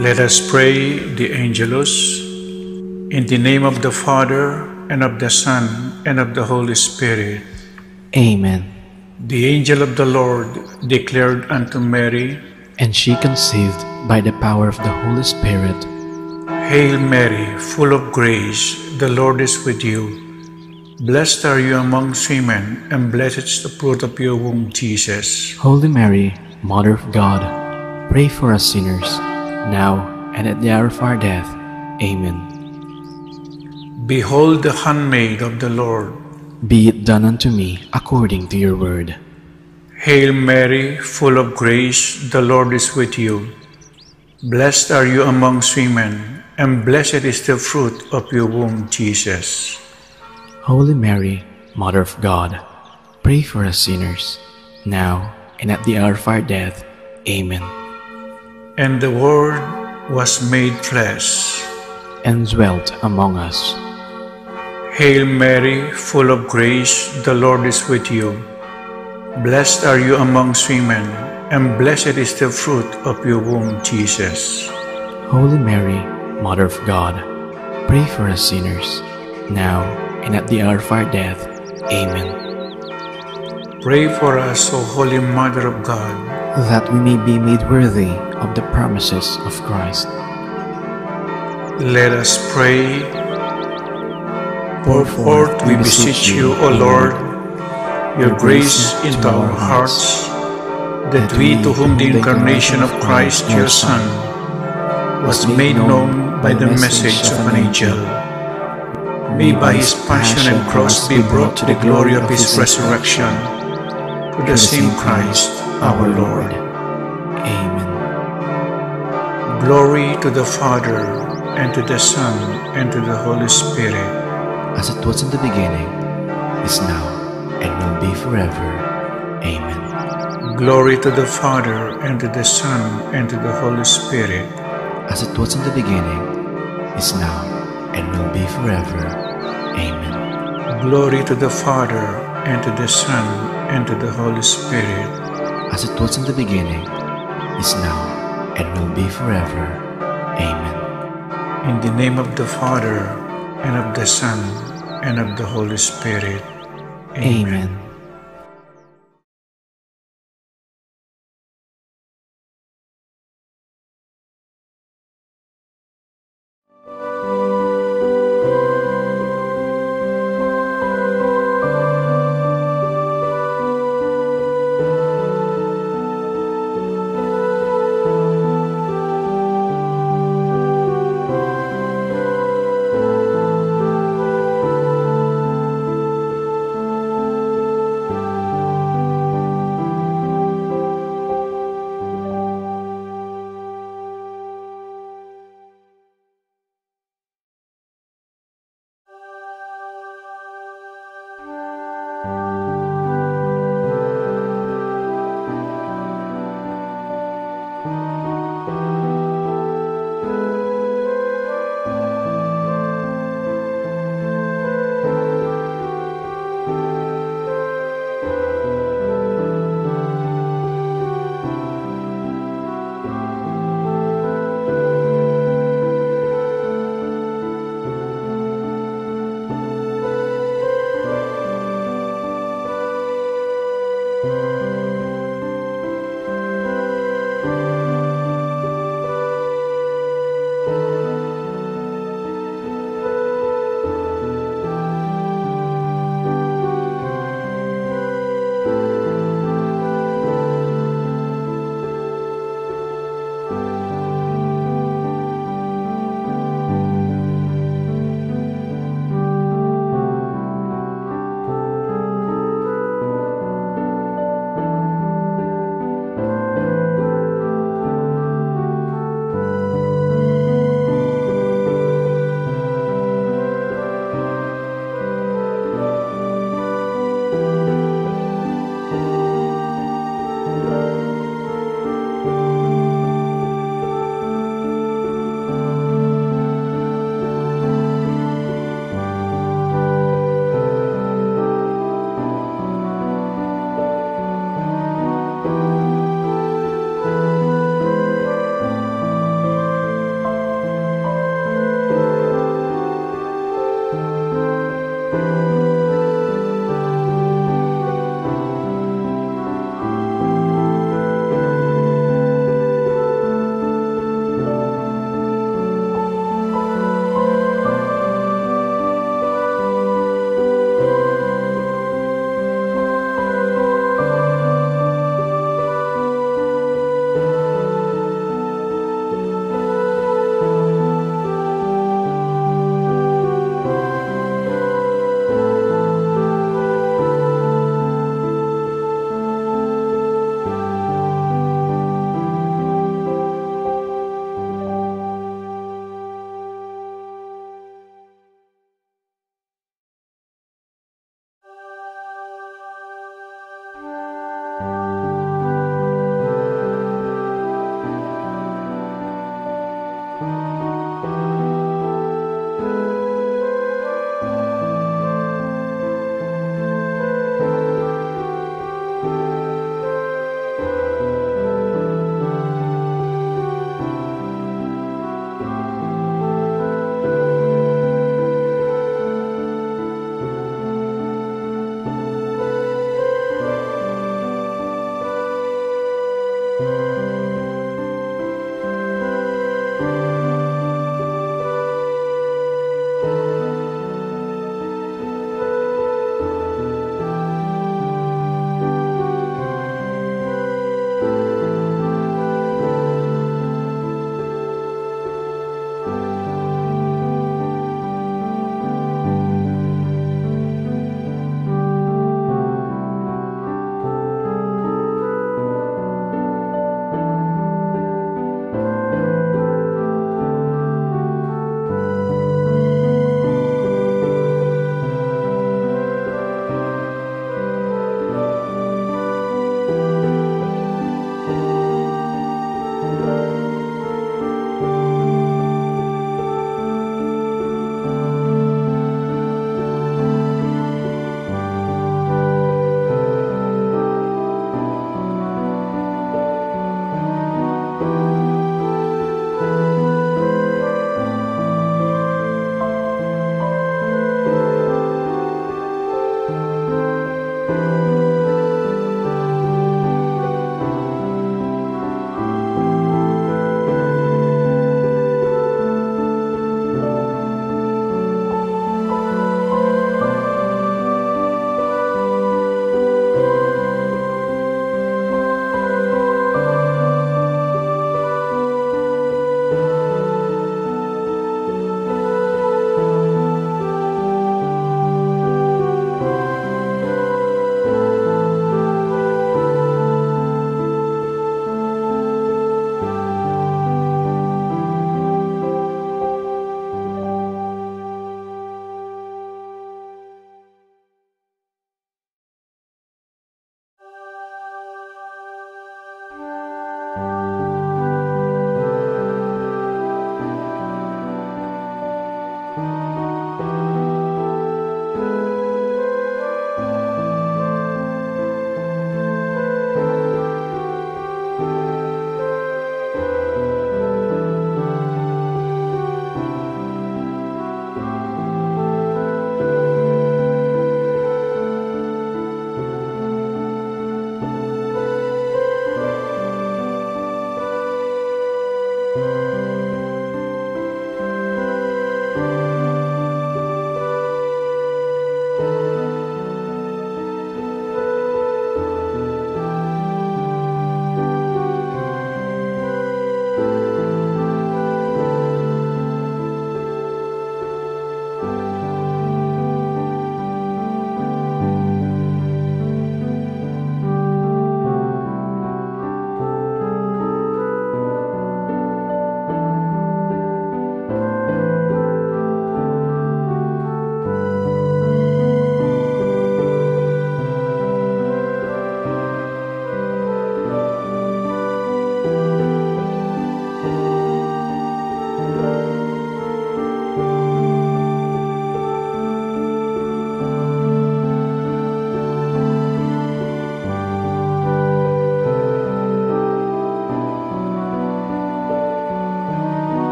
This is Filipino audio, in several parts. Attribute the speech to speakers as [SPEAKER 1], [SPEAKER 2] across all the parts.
[SPEAKER 1] Let us pray the Angelus. In the name of the Father, and of the Son, and of the Holy Spirit.
[SPEAKER 2] Amen.
[SPEAKER 1] The angel of the Lord declared unto Mary,
[SPEAKER 2] And she conceived by the power of the Holy Spirit.
[SPEAKER 1] Hail Mary, full of grace, the Lord is with you. Blessed are you amongst women, and blessed is the fruit of your womb, Jesus.
[SPEAKER 2] Holy Mary, Mother of God, pray for us sinners, now and at the hour of our death. Amen.
[SPEAKER 1] Behold the handmaid of the Lord.
[SPEAKER 2] Be it done unto me according to your word.
[SPEAKER 1] Hail Mary, full of grace, the Lord is with you. Blessed are you amongst women, and blessed is the fruit of your womb, Jesus.
[SPEAKER 2] Holy Mary, Mother of God, pray for us sinners, now and at the hour of our death. Amen.
[SPEAKER 1] And the Word was made flesh,
[SPEAKER 2] and dwelt among us.
[SPEAKER 1] Hail Mary, full of grace, the Lord is with you. Blessed are you amongst women, and blessed is the fruit of your womb, Jesus.
[SPEAKER 2] Holy Mary, Mother of God, pray for us sinners, now and at the hour of our death. Amen.
[SPEAKER 1] Pray for us, O Holy Mother of God,
[SPEAKER 2] that we may be made worthy of the promises of Christ.
[SPEAKER 1] Let us pray. Pour forth, we beseech you, O Lord, your grace into our hearts, that we, to whom the incarnation of Christ, your Son, was made known by the message of an angel, may by his passion and cross be brought to the glory of his resurrection, through the same Christ our Lord.
[SPEAKER 2] Amen.
[SPEAKER 1] Glory to the Father, and to the Son, and to the Holy Spirit,
[SPEAKER 2] as it was in the beginning, is now, and will be forever. Amen.
[SPEAKER 1] Glory to the Father, and to the Son, and to the Holy Spirit,
[SPEAKER 2] as it was in the beginning, is now, and will be forever. Amen.
[SPEAKER 1] Glory to the Father, and to the Son, and to the Holy Spirit,
[SPEAKER 2] as it was in the beginning, is now, and will be forever. Amen.
[SPEAKER 1] In the name of the Father, and of the Son, and of the Holy Spirit. Amen.
[SPEAKER 2] Amen.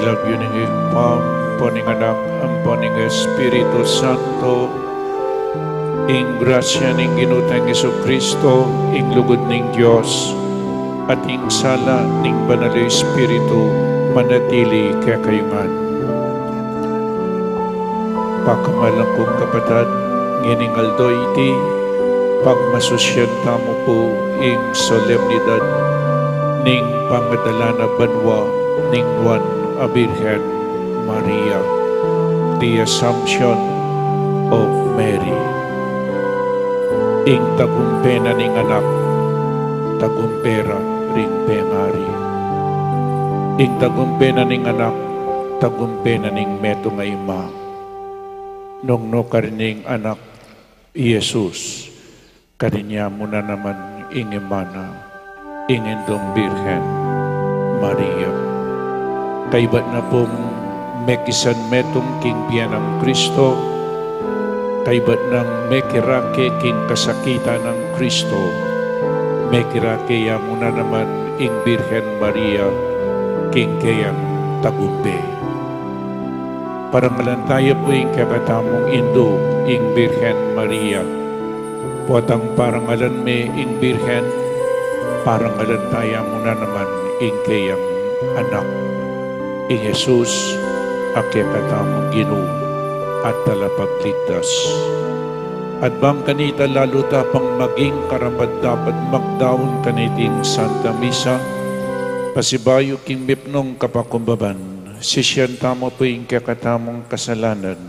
[SPEAKER 1] ilagyo ng ipam, poning anak, ang poning Espiritu Santo, ing grasya ning ginutang Yesu Kristo, ing lugod ning Diyos, at ing sala ning banal na Espiritu, manatili kaya kayungan. Pakamalang kong kapatad, nginingaldo iti, pagmasusyan tamo po ing solemnidad ning pangadala na banwa ning Juan a Virgen Maria, the Assumption of Mary. Ing tagumpena ning anak, tagumpera ring pengari. Ing tagumpena ning anak, tagumpena ning meto nga ima. Nung no karining anak, Jesus, karinya mo na naman ing imana, ing indong Birhen Maria. Kaibat na pong mekisan metong king piyanang Kristo, kaibat ng mekirake king kasakita ng Kristo, mekirake ya mo na naman ing Birhen Maria, king kayang tagumbe. Parangalan tayo po ing kakatamong Indo, ing Birhen Maria. Puwatang parangalan me ing Birhen, parangalan tayo muna naman ing kayang anak. Ing Jesus, ake katamong Ginoo at talapagligtas. At bang kanita lalo tapang maging karapat dapat magdaon kaniting Santa Misa, pasibayo king mipnong kapakumbaban, sisyan tamo po yung kakatamong kasalanan,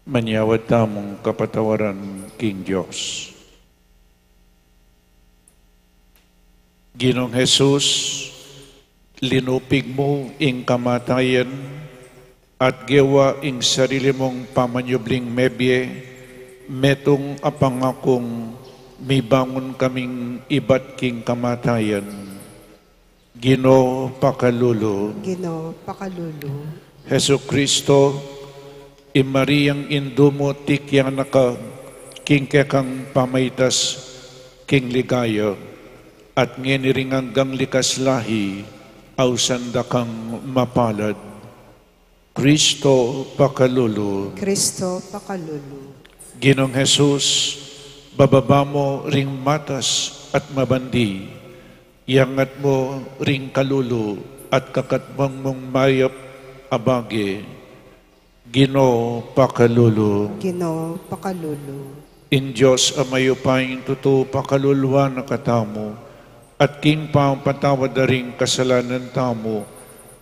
[SPEAKER 1] manyawad tamong kapatawaran king Diyos. Ginong Jesus, linupig mo ing kamatayan at gewa ing sarili mong pamanyubling mebye, metong apangakong may bangon kaming ibat king kamatayan. Ginoo pakalulu.
[SPEAKER 3] Ginoo pakalulu.
[SPEAKER 1] Hesu Kristo, imariyang indumo tikyang naka, king kekang pamaitas, king ligaya, at ngeniring hanggang likas lahi, ausanda kang mapalad. Kristo pakalulu.
[SPEAKER 3] Kristo pakalulu.
[SPEAKER 1] Ginong Jesus, bababa mo ring matas at mabandi, iangat mo ring kalulu at kakatbang mong mayap abage. Ginoo pakalulu.
[SPEAKER 3] Ginoo pakalulu.
[SPEAKER 1] In Diyos amayo paing tuto pakaluluwa na katamo, at king pampatawad na ring kasalanan tamo,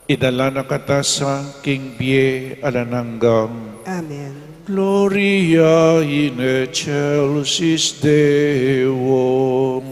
[SPEAKER 1] idala na kata sa king bie alananggang.
[SPEAKER 3] Amen.
[SPEAKER 1] Gloria in excelsis Deo.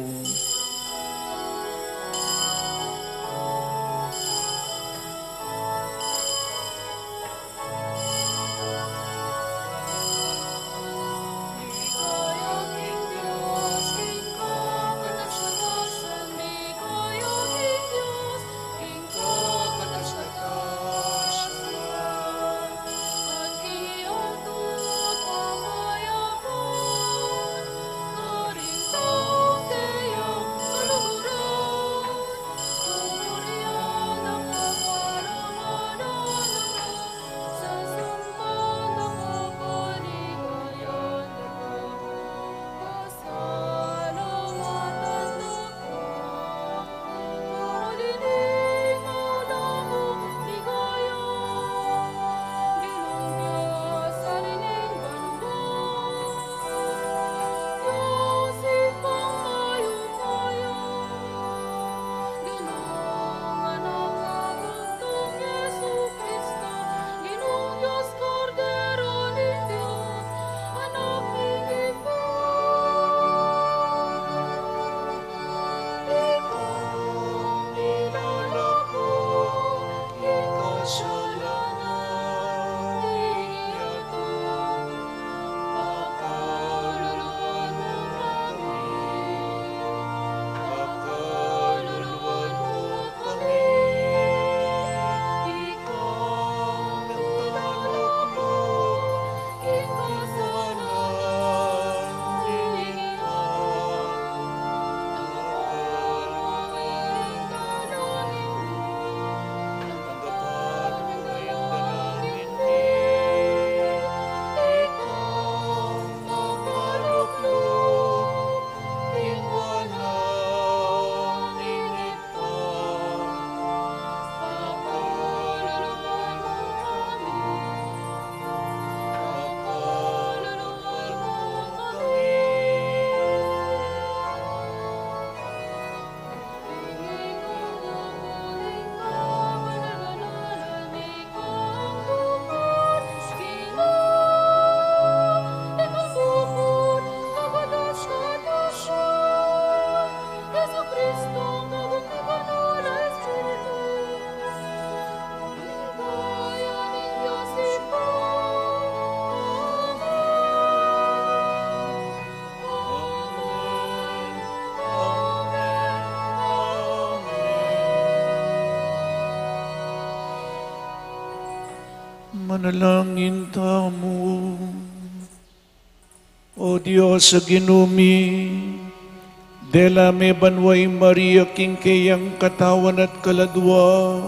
[SPEAKER 1] Manalangin tamo. O Diyos sa ginumi, dela me banway Maria king kayang katawan at kaladwa,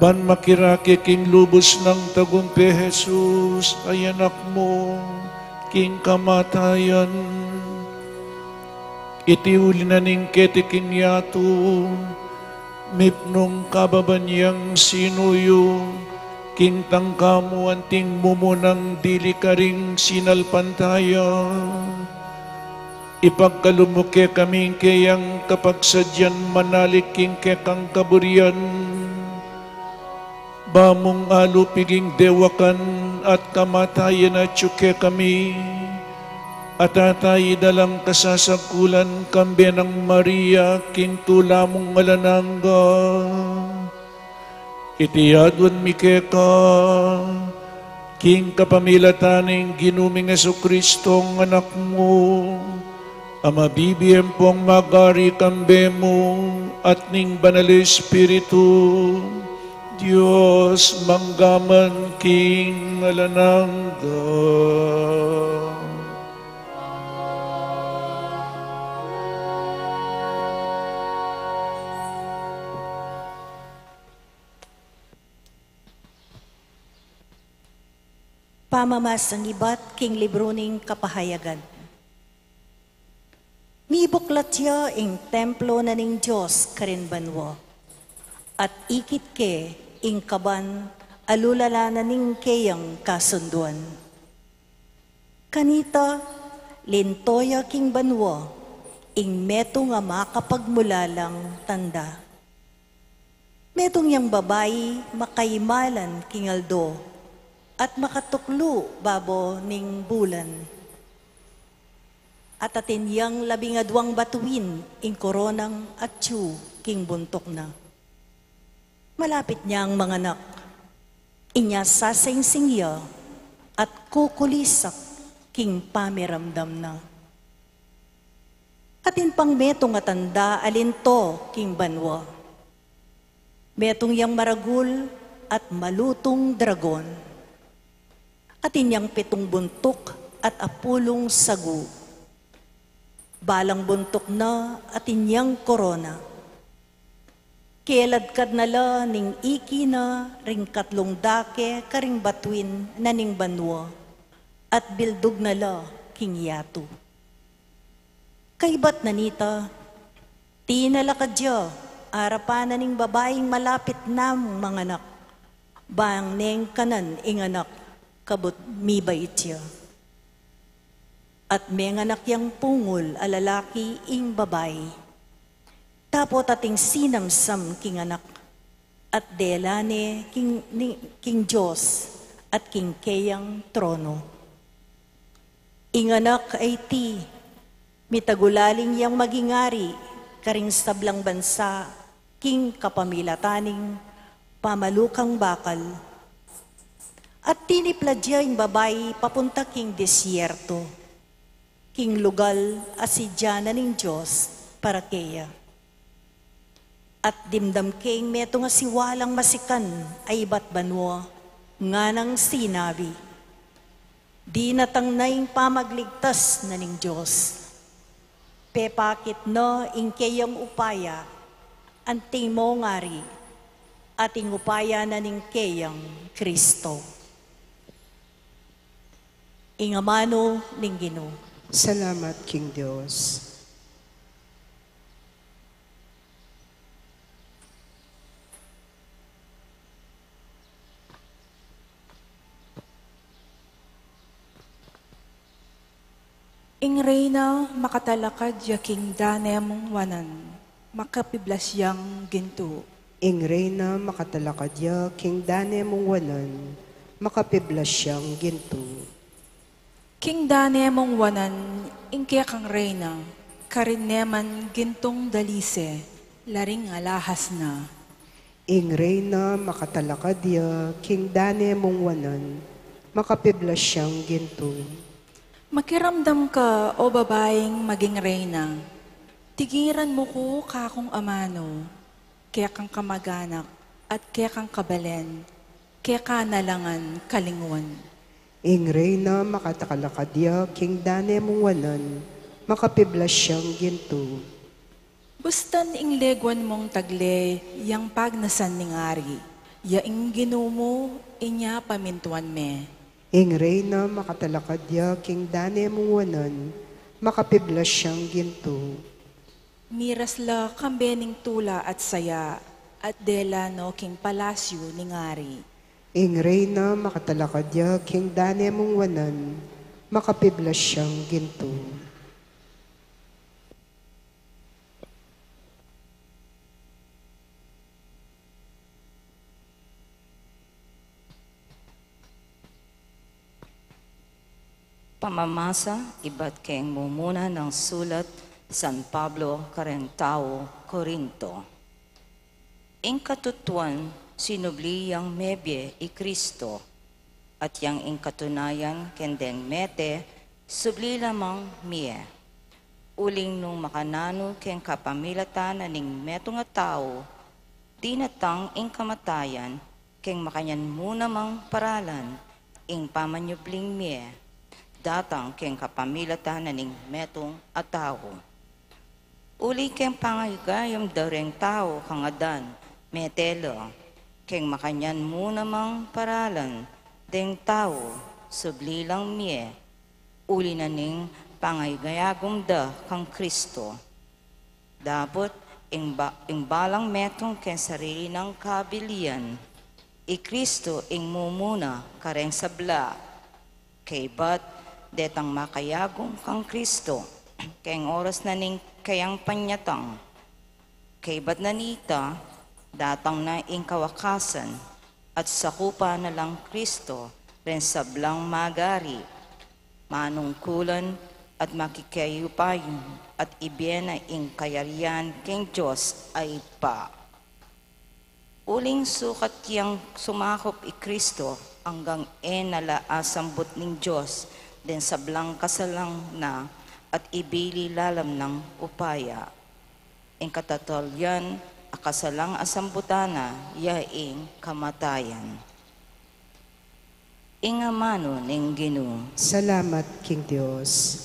[SPEAKER 1] ban makirake king lubos ng tagumpe Jesus, ay anak mo, king kamatayan. Itiuli na ning kete king yato, mipnong kababanyang sinuyo, king tangkamu anting mumunang dili karing sinalpantaya. Ipagkalumuke kaming kayang kapagsadyan manalik king kekang kaburian. Bamong alupiging dewakan at kamatayan at syuke kami. At atay dalang kasasakulan kambe ng Maria king tulamong malanangga. Itiyadwan mi keka, king kapamilataning ginuming Jesucristong anak mo, ama bibiyem pong magari kambe mo, at ning banal Espiritu, Diyos manggaman king alanangga.
[SPEAKER 4] Pamamas ang ibat king libro ning kapahayagan. Mibuklat ya ing templo na ning Diyos karin banwa. At ikit ke ing kaban alulala na ning kayang kasunduan. Kanita, lintoya king banwa, ing meto nga makapagmulalang tanda. Metong yang babayi makaimalan king aldo, at makatuklo babo ning bulan. At atin yang 12 batuin ing koronang atsu king buntok na. Malapit niyang mga anak, inya sasangsingya at kukulisak king pamiramdam na. Atin pang metong atanda alinto king banwa. Metong yang maragul at malutong dragon. Atin yang 7 buntok at apulong sagu. Balang buntok na atin yang korona. Kieladkad na la ning iki na ring 3 dake karing batuin na ning banwa at bildog na la king yato. Kaibat na nita, tinalakadya arapan na ning babaeng malapit na mga anak. Bang neng kanan ing anak kabut mibait siya. At may anak yang pungol alalaki ing babae. Tapos ating sinamsam king anak at delane king Diyos at king kayang trono. Ing anak ay ti, mitagulaling yang magingari karing sablang bansa king kapamilataning pamalukang bakal. At tinipladya yung babae papunta king disyerto, king lugal asidyanan ning Diyos para kaya. At dimdam king meto nga siwalang masikan ay iba't banwa, nga nang sinabi, di natang naing pamagligtas na ning Diyos. Pepakit no ing kayang upaya, anting mo ngari, ating upaya na ning kayang Kristo. Ingamano ning Ginoo.
[SPEAKER 3] Salamat, King Diyos.
[SPEAKER 5] Ing reyna makatalakad yaking danem wanan, makapiblas yang ginto.
[SPEAKER 3] Ing reyna makatalakadya, king dane mong wanan, makapiblas siyang ginto.
[SPEAKER 5] King danemong wanan, ing kaya kang reyna, karineman gintong dalise, laring alahas na.
[SPEAKER 3] Ing reyna makatalakadya, king dane mong wanan, makapiblas siyang ginto.
[SPEAKER 5] Makiramdam ka, o babaeng maging reyna, tigiran mo ko kakong amano, kaya kang kamaganak at kaya kang kabalen, kaya kanalangan kalingwan.
[SPEAKER 3] Ing reyna makatakalakadya, king dane mong wanan, makapiblas siyang ginto.
[SPEAKER 5] Bustan ing legwan mong tagle, yang pagnasan ning ari, yaing ginumo, inya pamintuan me.
[SPEAKER 3] Ing reyna makatalakadya, king dane mong wanan, makapiblas siyang ginto.
[SPEAKER 5] Miras la kambening tula at saya, at dela no king palasyo ning ari.
[SPEAKER 3] Ing reyna makatalakadya, king dane mong wanan, makapiblas siyang ginto.
[SPEAKER 6] Pamamasa, iba't keng mumuna ng sulat San Pablo karen tao Corinto. Ing katutuan, sinubli yang mebye i Kristo, at yang ing katunayan kendeng mete, subli lamang mie. Uling nung makanano keng kapamilatan aning meto nga tao, tinatang ing kamatayan, keng makanyan muna mang paralan, ing pamanyubling mie, datang keng kapamilatan aning metong atawo. Uli keng pangayagayam dareng tao kangadan, metelo, keng makanyan muna mang paralan, deng tao, subli lang mie, uli na ning pangayagayagom da kang Kristo. Dapat ing balang metong keng sarili ng kabilian, i Kristo ing mumuna kareng sabla, kay bat detang makayagong kang Kristo, kayang oras na ning kayang panyatang, kay bat nanita, datang na ing kawakasan, at sakupa na lang Kristo, ren sablang magari, manungkulan at makikayupayon, at ibiyena ing kayarian king Diyos ay pa. Uling sukat yang sumakop i Kristo, hanggang nala asambot ning Diyos, den sablang kasalang na at ibili lalam ng upaya. Ing katatolyan, akasalang asambutana, yaing kamatayan. Ing amano ning Ginoo.
[SPEAKER 3] Salamat, King Diyos.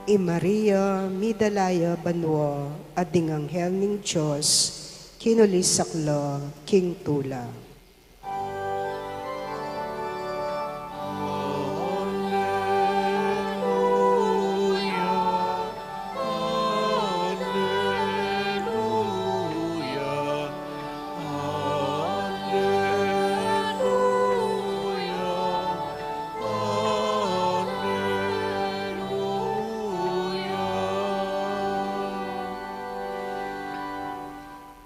[SPEAKER 3] I Maria, midalaya banwa, ading anghel ning Diyos, kinulisakla, king tula.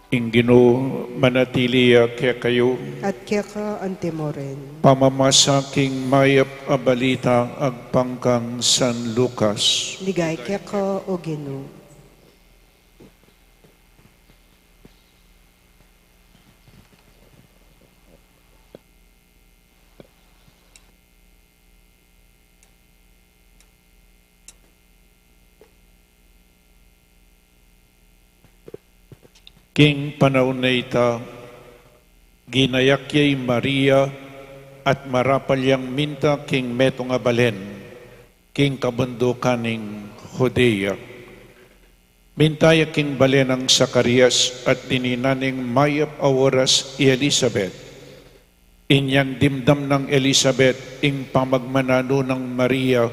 [SPEAKER 1] Ing Ginoo manatili kaya kayo,
[SPEAKER 3] At kaya ka antimoren,
[SPEAKER 1] pamamasa king mayap abalita agpangkang San Lucas.
[SPEAKER 3] ligay kaya ka o Ginoo.
[SPEAKER 1] King panahon na ita, ginayakyay Maria at marapalyang minta king metong abalen, king kabundukaning Judea. Mintaya king balen ang Zacarias at dininaning mayap aworas i Elizabeth. Inyang dimdam ng Elizabeth ing pamagmanano ng Maria,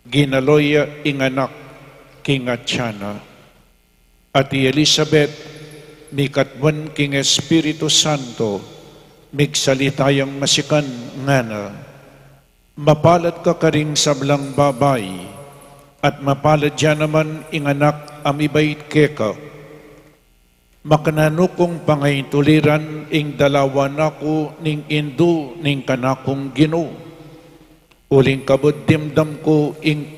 [SPEAKER 1] ginaloya ing anak king Atyana. At Elizabeth, mi katwan king Espiritu Santo, migsalitayang masikan ngana. Mapalad ka karing sablang babay, at mapalad dyan naman ing anak amibait keka. Makananukong pangay tuliran ing dalawa nako ning indu ning kanakong Ginoo. Uling kabod dimdam ko ing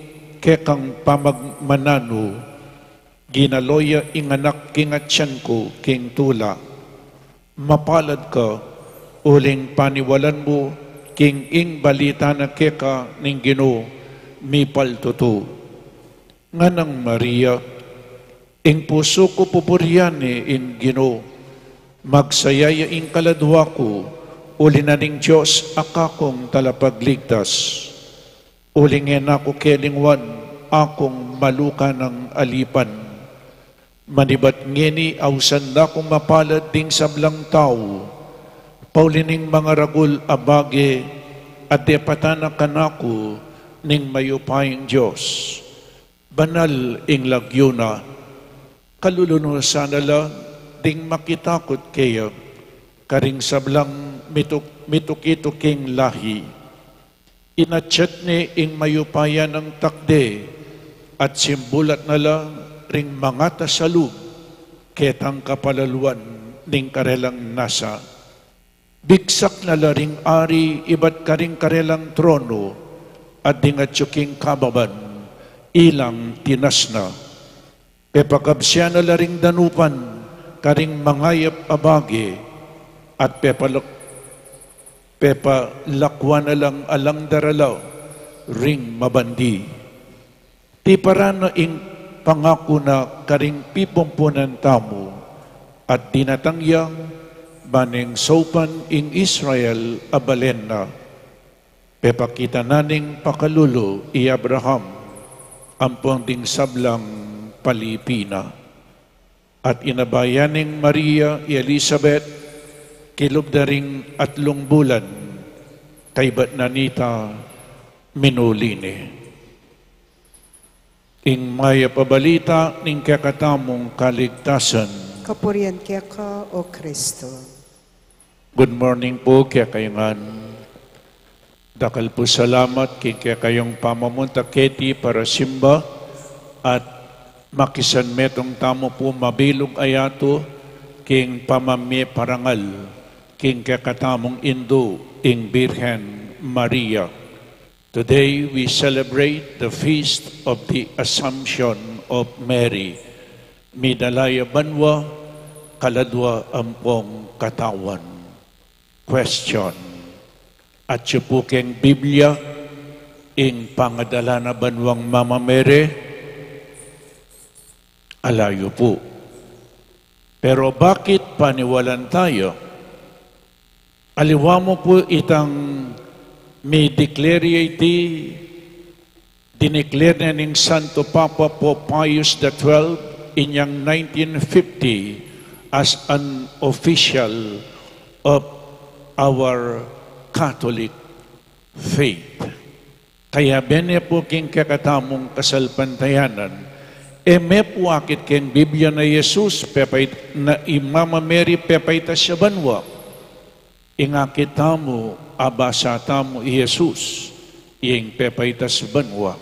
[SPEAKER 1] kekang pamagmanano, ginaloya ing anak king atyan ko king tula. Mapalad ka, uling paniwalan mo king ing balita na keka ning Ginoo mipal tutu. Nganang Maria, ing puso ko pupuryani in Ginoo, magsayaya ing kaladwa ko, uli na ning Diyos akakong talapagligtas. Ulingin ako kelingwan, akong maluka ng alipan. Manibat ngeni awsan na kong mapalad ding sablang tao, paulining mga ragul abage, at depatana kanako ning mayupayang Diyos. Banal ing lagyuna, kaluluno sanala ding makitakot kayo, karing sablang mituki-tuking lahi. Inatsyat ni ing mayupayan ng takde, at simbulat nala ring mga tasalub, ketang kapalaluan ning karelang nasa. Bigsak nala ring ari, iba't karing karelang trono, at dingatsyuking kababan, ilang tinasna. Pepakabsya na laring danupan, karing mangayap abage, at pepalakwan na lang alang daralaw, ring mabandi. Ti para na ing pangako na karing pipumpunan tamo, at dinatangyang baning sopan ing Israel abalen na. Pepakita naning pakalulo i Abraham, ampong ding sablang Palipina. At inabayaning Maria i Elizabeth, kilubdaring 3 bulan, kaybat nanita minuline. Ing maya pabalita ning kakatamong kaligtasan.
[SPEAKER 3] Kapurian keka o Kristo.
[SPEAKER 1] Good morning po kaya kayangan. Dakal po salamat kaya kayong pamamunta keti para simba at makisan metong tamo po mabilog ayato king pamami parangal king kakatamong Indo ing Birhen Maria. Today we celebrate the feast of the Assumption of Mary. Midalaya banwa, kaladwa ampong katawan. Question. At po keng Biblia ing pangadala na banwang Mama Mary, alayo po. Pero bakit paniwalan tayo? Aliwa mo po itang may declarity, dineclare na ng Santo Papa Pope Pius XII inyang 1950 as an official of our Catholic faith. Kaya bene po king kakatamong kasalpantayanan, may po akit king Biblia na Jesus, pepay, na Mama Mary pepayta siya banwa. Ingakit tamo, abasa tamo Jesus, ing pepayta siya banwa.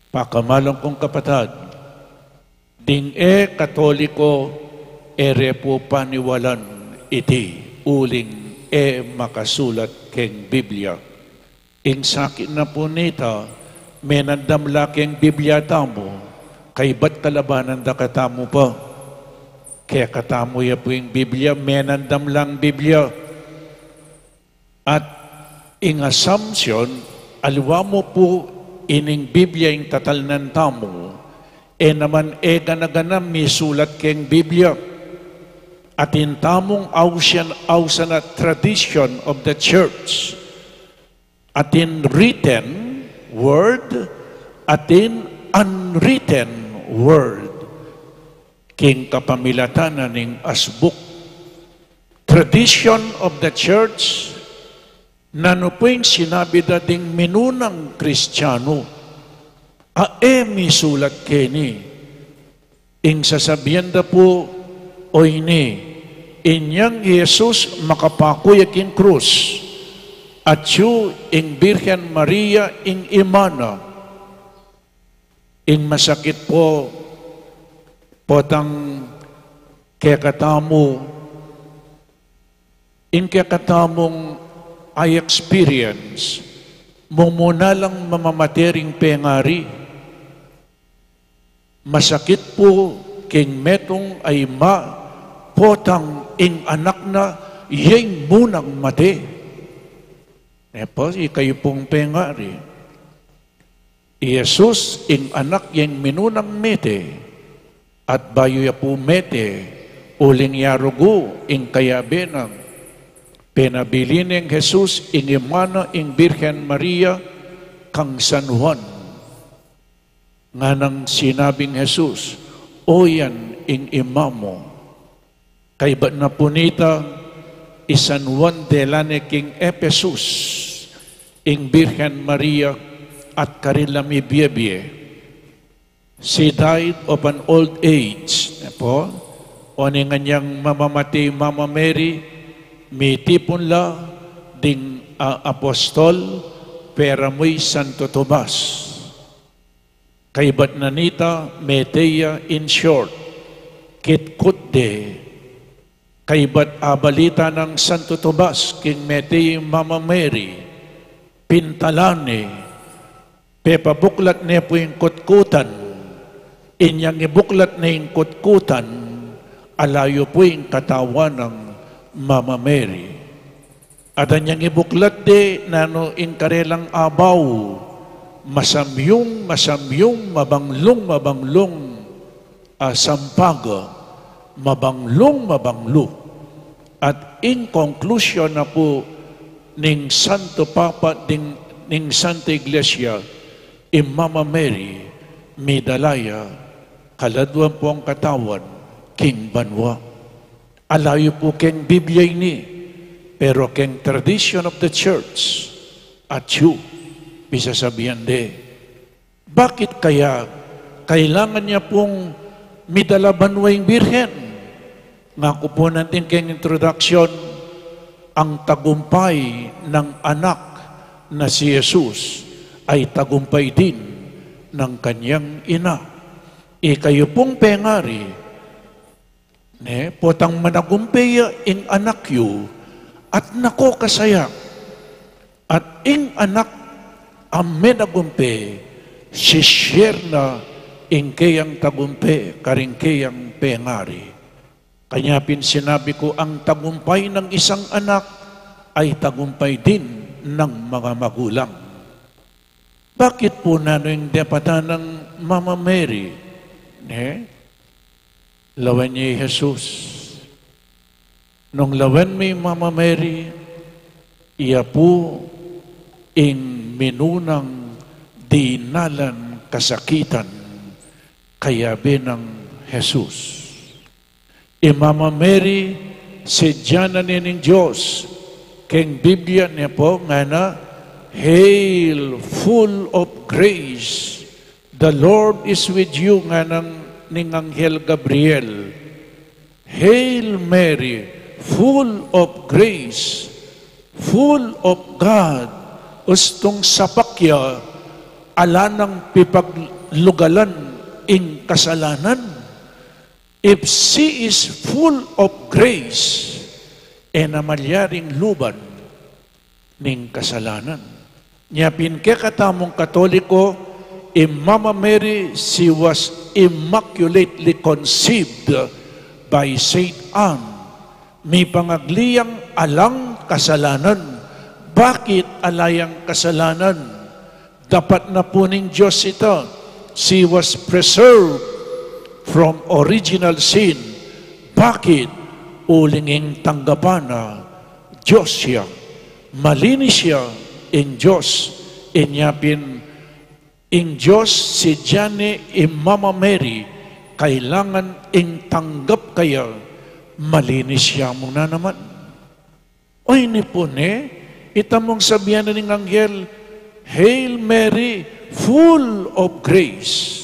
[SPEAKER 1] Pakamalang kong kapatad, ding katoliko, ere po paniwalan iti, uling makasulat king Biblia. Ing sakit na po nita, menandamla king Biblia tamo, kay ba't kalabanan da katamo pa? Kaya katamo ya po yung Biblia, menandam lang Biblia. At ing assumption, aliwa mo po ining Biblia yung tatalnan tamo, naman ganaganam may sulat king Biblia. At in tamong awsan na tradition of the church, at in written word, at in unwritten word, king kapamilatanan ning asbuk. Tradition of the church, nano po yung sinabi dating minunang Kristiyano, misulat keni, ing sasabienda po o ini, inyang Jesus makapakuy aking krus, at yu ing Birhen Maria ing imana, ing masakit po, potang kaya katamu, in kaya katamong I experience, mumuna lang mamamatering pengari. Masakit po king metong ay potang ing anak na yeng munang mate. Nepo, ikayo pong pengari. Jesus ing anak yeng minunang mete, at bayo ya po mete, uling yarugo ing kayabenang, penabili ng Jesus ing imana ing Birhen Maria kang San Juan. Nga nang sinabing Jesus, o yan ing imamo. Kay ba't na punita, San Juan de Lane king Ephesus, ing Birhen Maria at karilami biyebye. She died of an old age. Po, o nga niyang mamamati Mama Mary, may tipon la ding apostol, pera mo'y Santo Tomas. Kay ba't nanita, meteya in short, kitkut de. Kay ba't abalita ng Santo Tomas, king meteya Mama Mary, pintalane, pepabuklat niya po yung kutkutan, inyang ibuklat na yung kutkutan, alayo po yung katawan ng Mama Mary. At anyang ibuklat de, nano in karelang abaw, masamyong, mabanglong, sampaga, mabanglong. At in conclusion na po, ning Santo Papa, ning Santa Iglesia, Mama Mary, Midalaya, kaladwan po ang katawan, King Banwa. Alayo po keng Biblia ini, pero keng tradition of the church, at you, bisa sabihan de. Bakit kaya kailangan niya pong midala banwang birhen? Nga ko po natin keng introduction, ang tagumpay ng anak na si Jesus ay tagumpay din ng kanyang ina. Kayo pong pengari, potang managumpaya ing anak yu, at nako kasaya, at ing anak amenagumpe, si share na ing kayang tagumpe, karing kayang pengari. Kanya sinabi ko, ang tagumpay ng isang anak ay tagumpay din ng mga magulang. Bakit po yung depatan ng Mama Mary? Lawan niya Jesus. Nung lawan may Mama Mary, iya po ing minunang dinalan kasakitan kaya binang Jesus. Mama Mary, sedyanan niya ng Diyos, keng Biblia niya po nga na, Hail, full of grace, the Lord is with you, nga ning Anghel Gabriel. Hail Mary, full of grace, full of God, ustong sapakya, ala ng pipaglugalan ing kasalanan. If she is full of grace, namalyaring luban ning kasalanan. Nyapin ke katamong Katoliko, Mama Mary, she was immaculately conceived by Saint Anne. May pangagliyang alang kasalanan. Bakit alayang kasalanan? Dapat na po ning Diyos ito. She was preserved from original sin. Bakit? Ulinging tanggapan na Diyos siya. Malinis siya in Diyos. Inyapin in Diyos si Jane Mama Mary, kailangan ing tanggap kaya malinis siya muna naman. O ini po itamong sabihan na ng Anghel, Hail Mary, full of grace.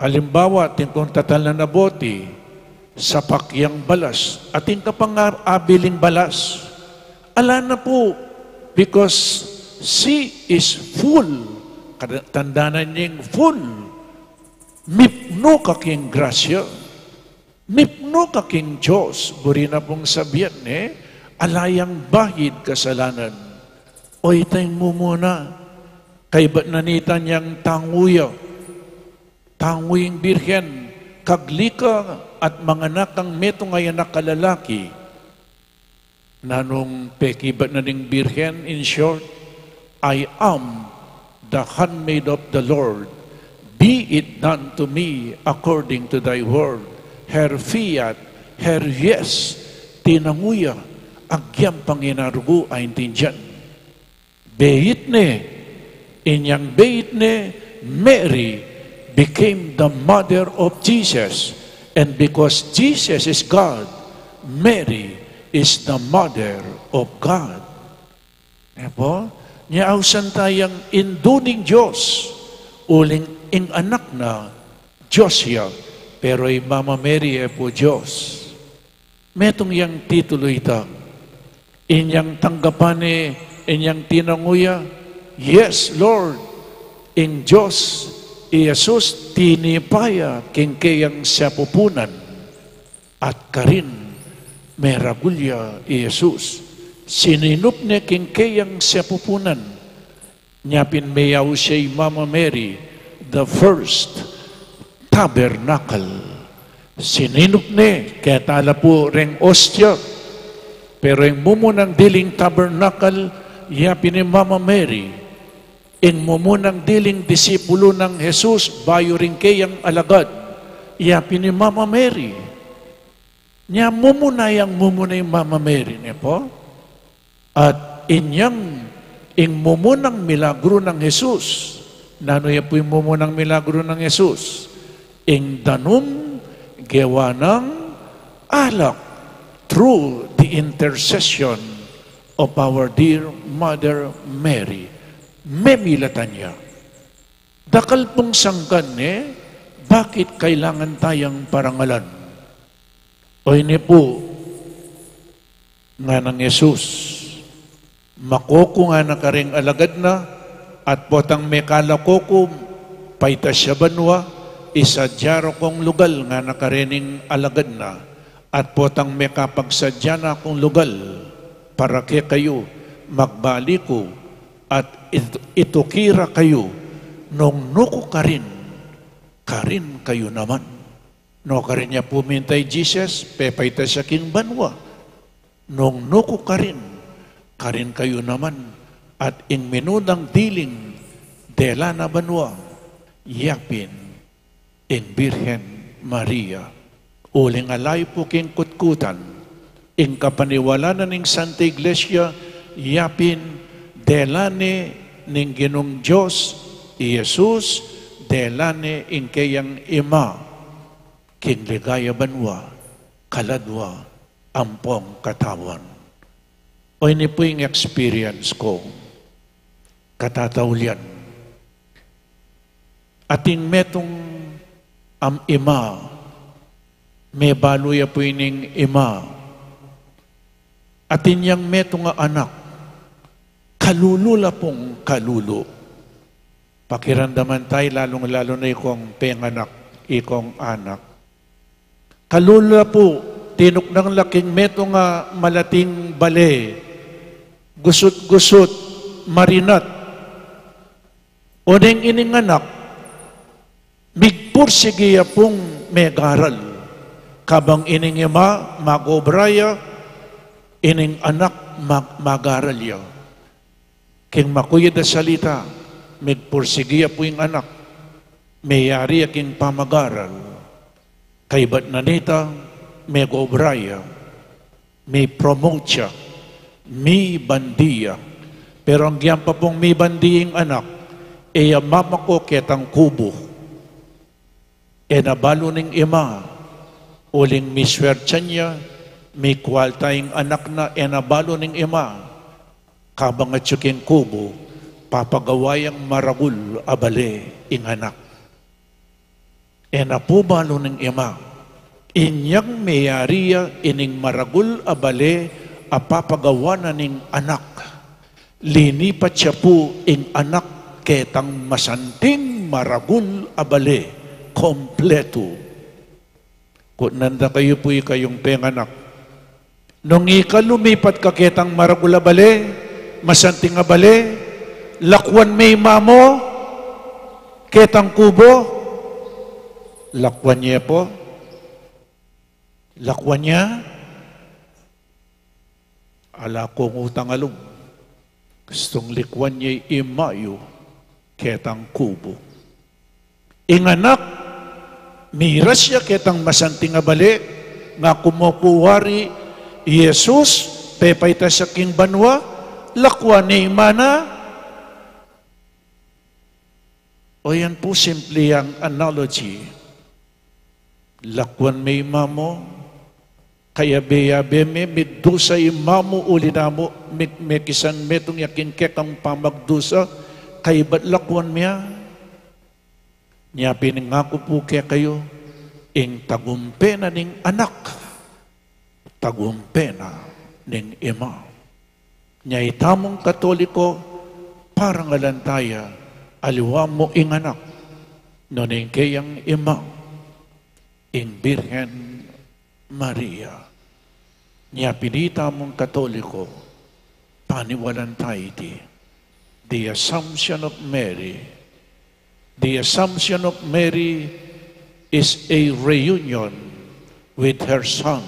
[SPEAKER 1] Halimbawa, tingkong tatal na naboti, sa pakyang balas, ating kapang-abiling balas. Ala na po, because she is full. Tandanan niyang full. Mipno kaking grasya. Mipno kaking Diyos. Buri na pong sabihan alayang bahid kasalanan. O itay mo muna. Kay ba't nanita niyang tanguya. Tanguying birhen. Kaglika at mga nakang meto ngayon na kalalaki. Nanong peki ba't na ning birhen, in short, I am the handmaid of the Lord. Be it done to me according to thy word. Her fiat, her yes, tinanguya, agyam panginarugo ay tindiyan. Beit ne, inyang beit ne, Mary became the mother of Jesus. And because Jesus is God, Mary is the mother of God. Epo? Nyausan tayang induning Diyos, uling ing anak na Diyos siya, pero Mama Mary po Diyos. Metong yang titulo itang, inyang tanggapan inyang tinanguya, yes, Lord, ing Diyos, Jesus, tinipaya kingkayang siya pupunan, at karin, meragulya, Jesus, sininop niya kingkayang siya pupunan, nyapin mayaw siya'y Mama Mary, the first tabernacle. Sininop niya, kaya tala po ring ostya, pero yung mumunang diling tabernacle, yapin ni Mama Mary, in mumunang diling disipulo ng Jesus, bayo rin kayang alagad, yapin ni Mama Mary. Nya mumunay Mama Mary niya po. At inyang mumunang milagro ng Jesus, nanoya po yung mumunang milagro ng Jesus, ing danum gawa ng alak through the intercession of our dear Mother Mary. Memilatan niya. Dakal pong sangkan bakit kailangan tayang parangalan? O ini po nga ng Jesus, makoko nga na karing alagad na, at potang mekala koko, paita siya banwa, isadya kong lugal nga nakarening alagad na, at potang mekapagsadya na akong lugal, para kay kayo magbali ko, at itukira kayo, nung nuko karin kayo naman. No karin niya pumintay Jesus, pepayta siya king banwa. Nung nuko karin kayo naman, at ing minudang diling dela na banwa, yapin ing Birhen Maria. Uling alay po king kutkutan, ing kapaniwalanan ning Santa Iglesia, yapin delane ning Ginong Diyos, Jesus, delane ing kayang ima, king ligaya banwa, kaladwa, ampong katawan. O ini po yung experience ko, katataulian. Ating metong ima, may baluya po ining ima, atin yang metong anak, kalulula pong kalulo. Pakiramdaman tayo, lalong-lalo na ikong penganak, ikong anak. Kalulula po, tinok ng laking meto nga malating bale, gusot-gusot, marinat. O neng ining anak, migpursigiya pong megaral. Kabang ining ima, magobraya, ining anak, magaralya. King makuyad na salita, migpursigiya po yung anak, mayari aking pamagaral, kay ba't nanita, may gobraya, may promote siya, may bandiya. Pero ang giyan pa pong may bandiying anak, mama ko ketang kubo. Nabalo ning ima, uling miswertsa niya, may kwaltaying anak na nabalo ning ima, kabang at suking kubo, papagawayang maragul abale ing anak. Enapubalo ng Ima, inyang mayariya ining maragul abale apapagawa na ning anak. Linipat siya po ing anak ketang masanting maragul abale, kompleto. Kung nanda kayo po kayong penganak, nung lumipat ka ketang maragul abale, masanting abale, lakwan may mamo, ketang kubo, lakwan niya po, lakwan niya, ala kong utang along, gustong likwan niya imayo, ketang kubo. Inganak, miras siya ketang masanting abali, nga kumupuwari, Yesus, pepayta sa king banwa, lakwan ni imana. O yan po simple ang analogy. Lakwan may imamo, kaya beyabe me, middusa imamo ulinamo, may kisan metong yakin kekang pamagdusa, kaya ba't lakwan miya? Niya piningako po kaya kayo, ing tagumpe na ning anak, tagumpe na ning ima. Niya itamong Katoliko, parang alantaya, aliwa mo ing anak, noning kayang ima, ing Birhen Maria. Niya pinita mong Katoliko, paniwalan tayo di. The Assumption of Mary. The Assumption of Mary is a reunion with her son.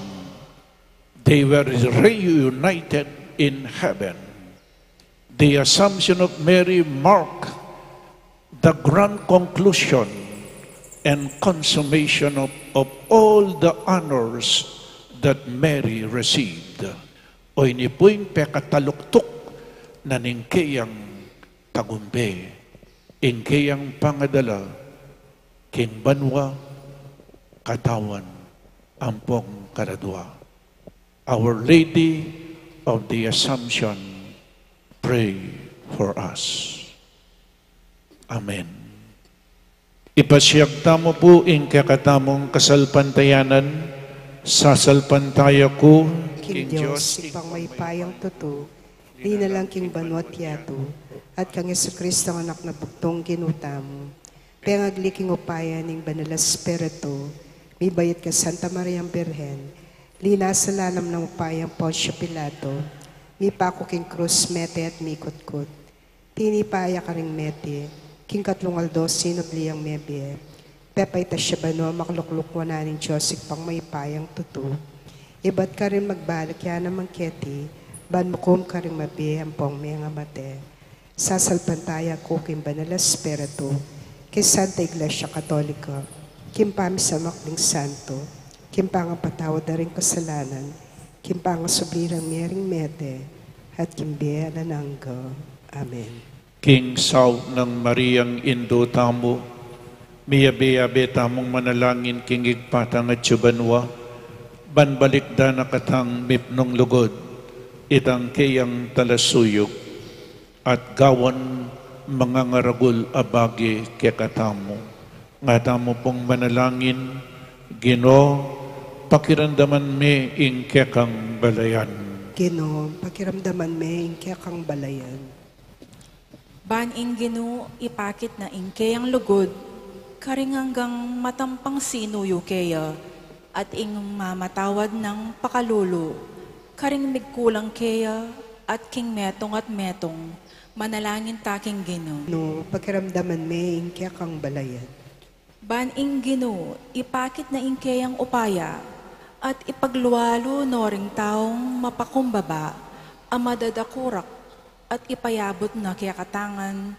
[SPEAKER 1] They were reunited in heaven. The Assumption of Mary marked the grand conclusion and consummation of all the honors that Mary received. O ini po'y pekataluktok na ningkayang tagumbe, ingkayang pangadala, king banwa, katawan, ampong karadwa. Our Lady of the Assumption, pray for us. Amen. Ipasyagta mo po ing kakatamong kasalpantayanan, sasalpantaya ko,
[SPEAKER 3] King Diyos, ipang may payang tuto, di na lang king banwat yato, at kang Jesucristo ang anak na bugtong ginutamo. Pengagliking upaya ning banal Espiritu, may bayat ka Santa Mariang Birhen, lina sa lalam ng upayang Poncio Pilato, may pako king krus mete at mikot-kot, tinipaya ka ring mete, king katlong aldo sinobliyang mebye, pepay ta siya bano makluklukwa na ning Diyos pang may payang tuto. Iba't ka rin magbalik yan namang keti, ban mukom ka rin mabihe ang pong mga mate. Sasalpantaya ko king banal Espiritu, kay Santa Iglesia Katolika, kim pamisamakling santo, kim pangapatawad na rin kasalanan, kim pangasublirang mering mete, at kim biya nananggo. Amen.
[SPEAKER 1] King Sao ng Mariang Indotamo, miyabe-yabe tamong manalangin kingig patang at subanwa, banbalikda na katang mipnong lugod, itang kayang talasuyog, at gawan mga ngaragul abagi kekatamo. Nga tamo pong manalangin, Ginoo, pakiramdaman me ing kekang balayan.
[SPEAKER 3] Ginoo, pakiramdaman me ing kekang balayan.
[SPEAKER 5] Ban ing Ginoo, ipakit na ing kayang lugod, karing hanggang matampang sinuyo kaya, at ing mamatawad ng pakalulo, karing migkulang kaya, at king metong at metong, manalangin taking Ginoo.
[SPEAKER 3] No, pakiramdaman me ing kekang balayan.
[SPEAKER 5] Ban ing Ginoo, ipakit na ing kayang upaya, at ipagluwalo no ring taong mapakumbaba, amadadakurak, at ipayabot na kaya katangan,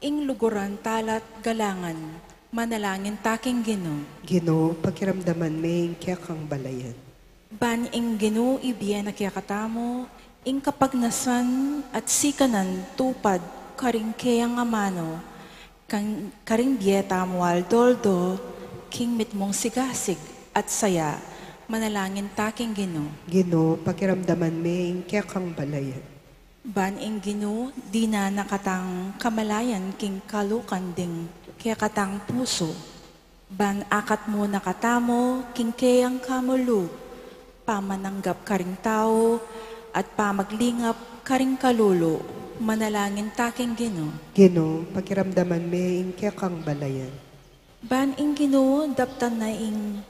[SPEAKER 5] ing luguran talat galangan, manalangin taking Ginoo.
[SPEAKER 3] Ginoo, pakiramdaman me ing kekang balayan.
[SPEAKER 5] Ban ing Ginoo, ibiya na kaya katamo, ing kapagnasan at sikanan tupad karing kayang amano, karing biyeta mo aldoldo, king mitmong sigasig at saya, manalangin taking Ginoo.
[SPEAKER 3] Ginoo, pakiramdaman me ing kekang balayan.
[SPEAKER 5] Ban ing Ginoo, di na nakatang kamalayan king kalukan ding kaya katang puso. Ban akat mo nakatamo, kingkeyang kamulog, pamananggap karing tao, at pamaglingap karing kalulo, manalangin taking Ginoo.
[SPEAKER 3] Ginoo, pakiramdaman me ingke kang balayan.
[SPEAKER 5] Ban ing Ginoo, daptan na ing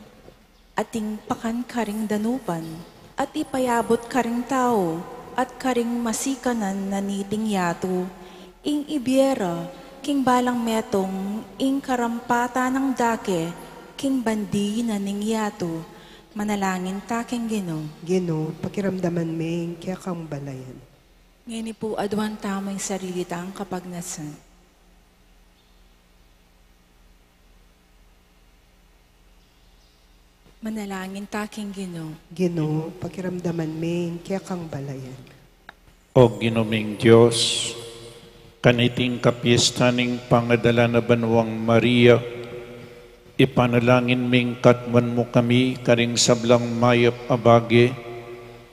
[SPEAKER 5] ating pakan karing danupan, at ipayabot karing tao, at karing masikanan na niting yato, ing ibyera, king balang metong, ing karampata ng dake, king bandi na ning yato, manalangin taking Ginoo.
[SPEAKER 3] Ginoo, pakiramdaman me ingke kang balayan.
[SPEAKER 5] Ngayon po adwan tamo yung sarili tang kapagnasan. Manalangin taking Ginoo.
[SPEAKER 3] Ginoo, pakiramdaman me ingke kang balayan.
[SPEAKER 1] O Ginoming Diyos, kaniting kapiestaning pangadala na Banwang Maria, ipanalangin ming katman mo kami karing sablang mayap abage,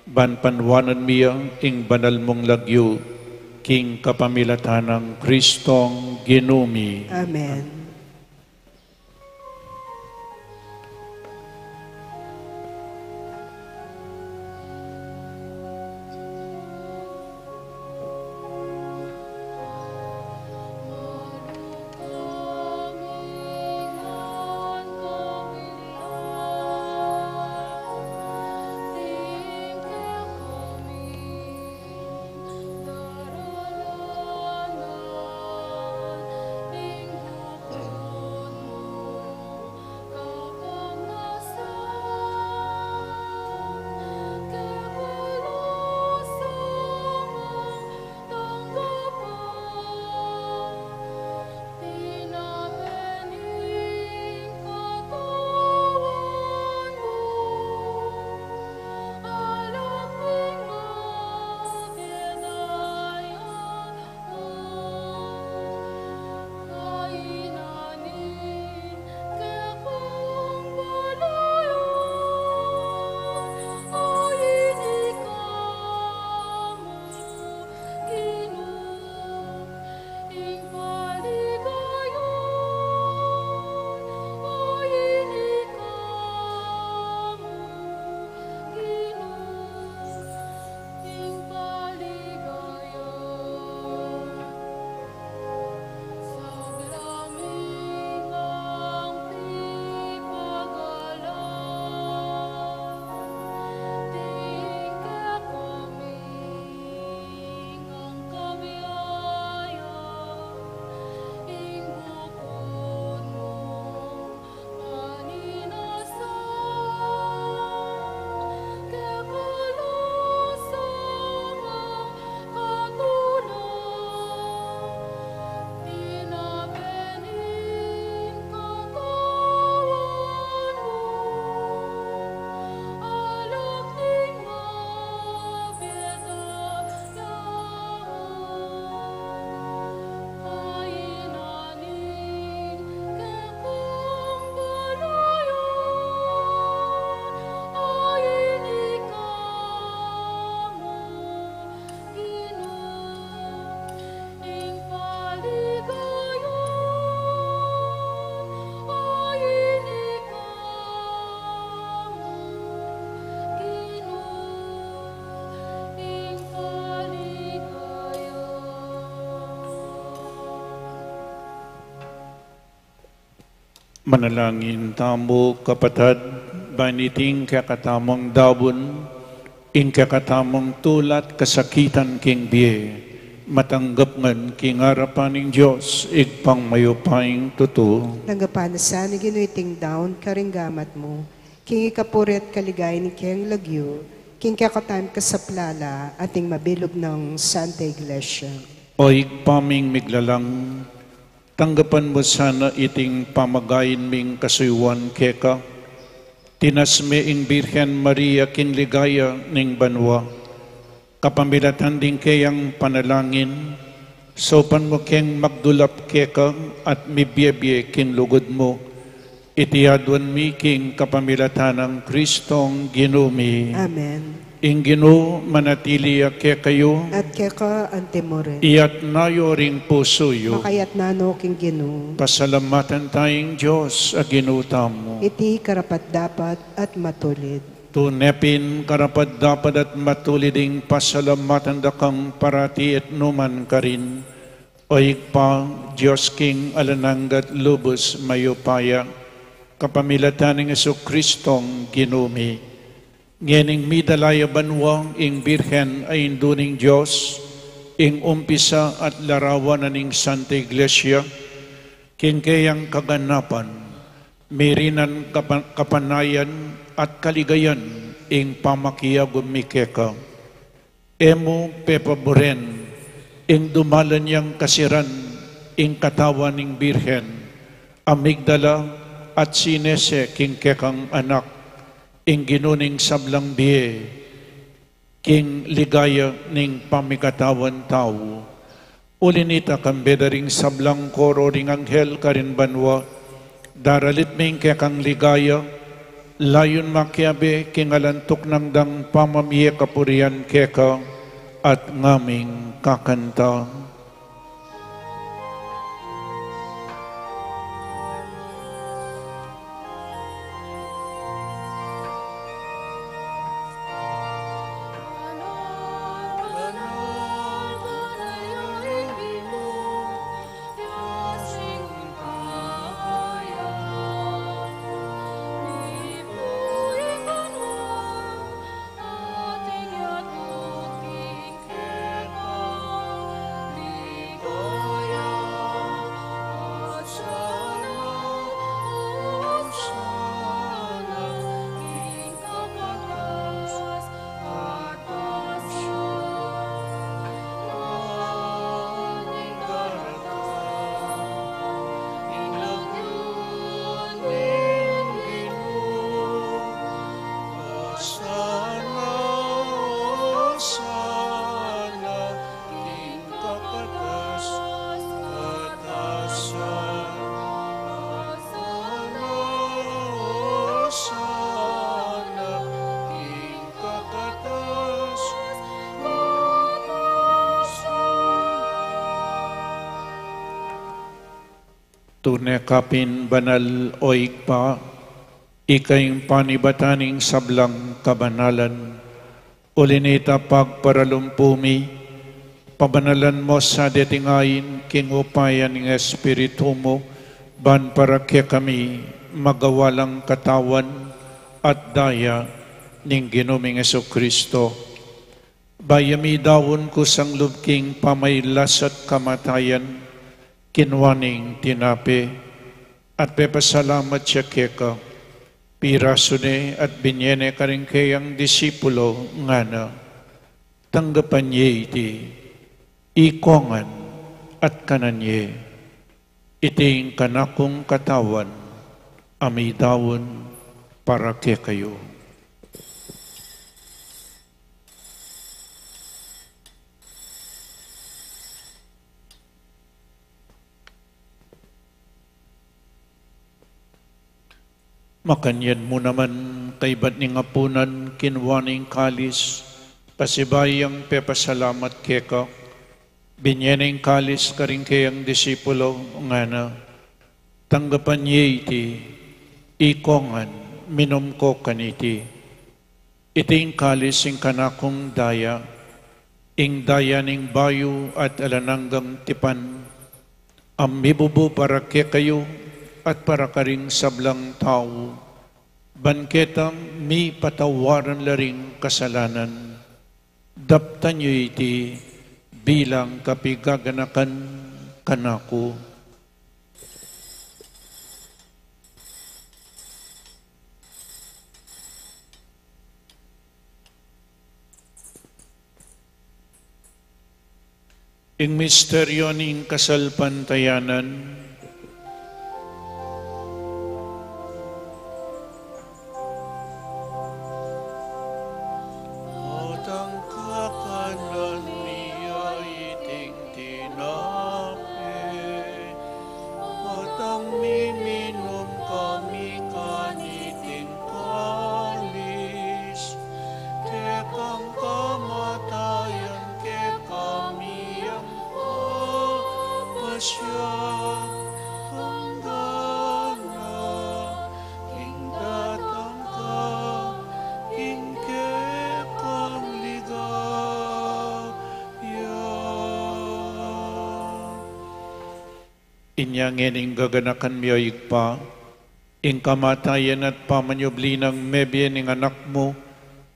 [SPEAKER 1] ban panwanan miyang ing banal mong lagyo, king kapamilatanang Kristong Ginumi.
[SPEAKER 3] Amen.
[SPEAKER 1] Manalangin tamo kapatad, baniting kakatamang dawon, ing kakatamang tulat kasakitan king biye, matanggap ngan king harapaning Diyos, igpang mayupaing tuto.
[SPEAKER 3] Nanggapan sa ni ginuiting down karinggamat mo, king ikapuri at kaligay ni king lagyo, king kakatime kasaplala, ating mabilog ng Santa Iglesia.
[SPEAKER 1] O igpaming miglalang, tanggapan mo sana iting pamagayin ming kasuywan keka, tinasme ing Birhen Maria kinligaya ning banwa, kapamilatan din kayang panalangin, sopan mo keng magdulap keka at mibiyebye kinlugod mo, itiyadwan mi king kapamilatan ng Kristong Ginumi.
[SPEAKER 3] Amen.
[SPEAKER 1] Ingino manatili ake kayo,
[SPEAKER 3] At keka antemore.
[SPEAKER 1] iyat nayo ring pusoyo.
[SPEAKER 3] Makayat nano king Ginoo.
[SPEAKER 1] Pasalamatan tayong Diyos, aginutamo.
[SPEAKER 3] Iti karapat dapat at matulid.
[SPEAKER 1] Tunepin karapat dapat at matuliding pasalamatan dakang parati at numan karin. Oig pa, Diyos King alananggat lubos mayupaya, kapamilatan ng Jesucristong ginumi. Ngening midalaya banwang ing birhen ay induning Diyos, ing umpisa at larawan ning Santa Iglesia, king kayang kaganapan, mirinan kapanayan at kaligayan ing pamakiya gumikeka. Emo pepaboren, ing dumalan yang kasiran, ing katawan ning birhen, amigdala at sinese king kekang anak, ing ginuning sablang biye, king ligaya ning pamikatawan tao. Ulinita kambeda ring sablang koro ring anghel karin banwa, daralit ming kekang ligaya, layon makiabe king alantok ng dang pamamiye kapurian keka, at ngaming kakanta. Tunekapin banal oig pa, ikayong panibataning sablang kabanalan, ulinita pagparalumpumi, pabanalan mo sa detingayin, king upayan ng Espiritu mo, ban para kaya kami magawalang katawan at daya ning ginuming Jesucristo. Bayami dawon ko sang lubking pamaylas at kamatayan, kinwaning tinapi, at pepasalamat siya keka, pirasune at binyene ka rin kayang disipulo nga na, tanggapan niya iti, ikongan at kananye, iting kanakong katawan, amidawon para kay kayo. Makanyan mo naman kay ba't ni ngapunan kinwaning kalis, pasibayang pepasalamat keka, binyening kalis karing kayang disipulo nga na, tanggapan niya iti, ikongan, minom ko kaniti, iting kalis ing kanakong daya, ing daya ning bayo at alananggang tipan, amibubo para kaya kayo, at para karing sablang tao, banketam mi patawaran laring kasalanan, daptan nyo iti bilang kapigaganakan kanako. Ing misteryo ning kasalpantayanan,
[SPEAKER 7] Kami kaniting kalis, tekang
[SPEAKER 1] inyang ening gaganakan miyo igpa, ing kamatayan at pamanyobli ng mebye ning anak mo,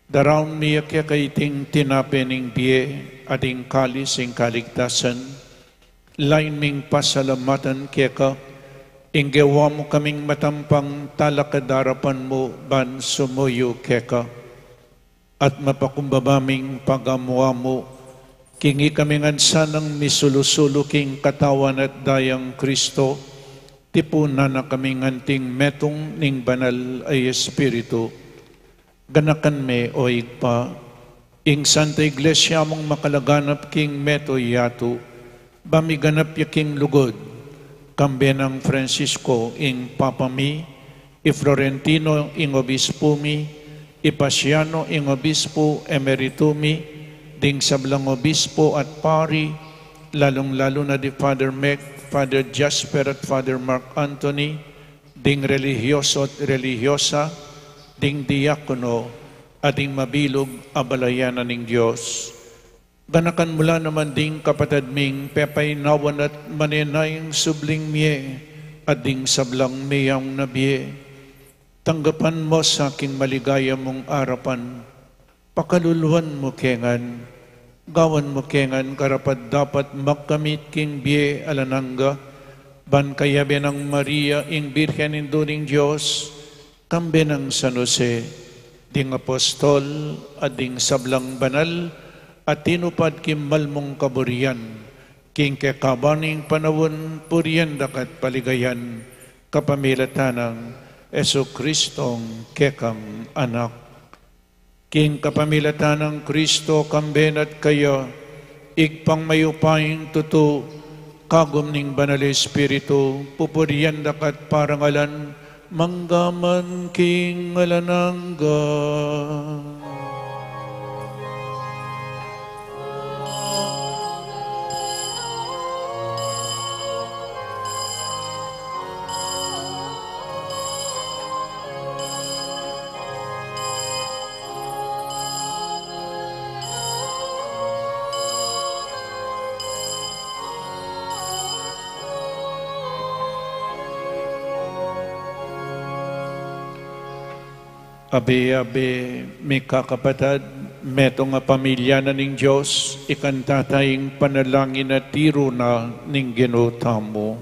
[SPEAKER 1] daraon miya kaya kaiting tinape ning biye, ating kalis ing kaligtasan, lain ming pasalamatan kaya ka, ing gawa mo kaming matampang talakadarapan mo, ban sumuyo kaya ka, at mapakumbabaming pagamuha mo, kingi kami ngansa ng misulusulo king katawan at dayang Kristo, tipunan na kami nganting metong ning banal ay Espiritu. Ganakan me o igpa, ing Santa Iglesia mong makalaganap king meto yato, bamiganap ya king lugod, kambe ng Francisco ing Papa mi, i Florentino ing Obispo mi, i Pasiano ing Obispo Emerito mi, ding sablang Obispo at Pari, lalong-lalo na di Father Meg, Father Jasper at Father Mark Anthony, ding religyoso at religyosa, ding diakono, at ding mabilog abalayanan ng Diyos. Ganakan mula naman ding kapatid ming pepaynawan at maninayang subling miye, at ding sablang miyang nabiye. Tanggapan mo sa aking maligaya mong arapan, pakaluluhan mo kengan, gawan mo kengan karapat dapat magkamit king biye alananga, ban kayabe ng Maria ing Birhen induning Diyos, kambe ng San Jose, ding apostol at ding sablang banal, at tinupad kim malmong kaburian, king kekabaning panawon purian dakat paligayan, kapamilatanang Eso Kristong kekang anak. King kapamilatan ng Kristo kamben at kayo, igpang mayupaing tuto, kagum ning banal Espiritu, pupurian dakat parangalan, manggaman king alanangga. Abe-abe, may kakapatad, meto nga pamilya na ning Diyos, ikantataying panalangin at tiro na ning ginutamo.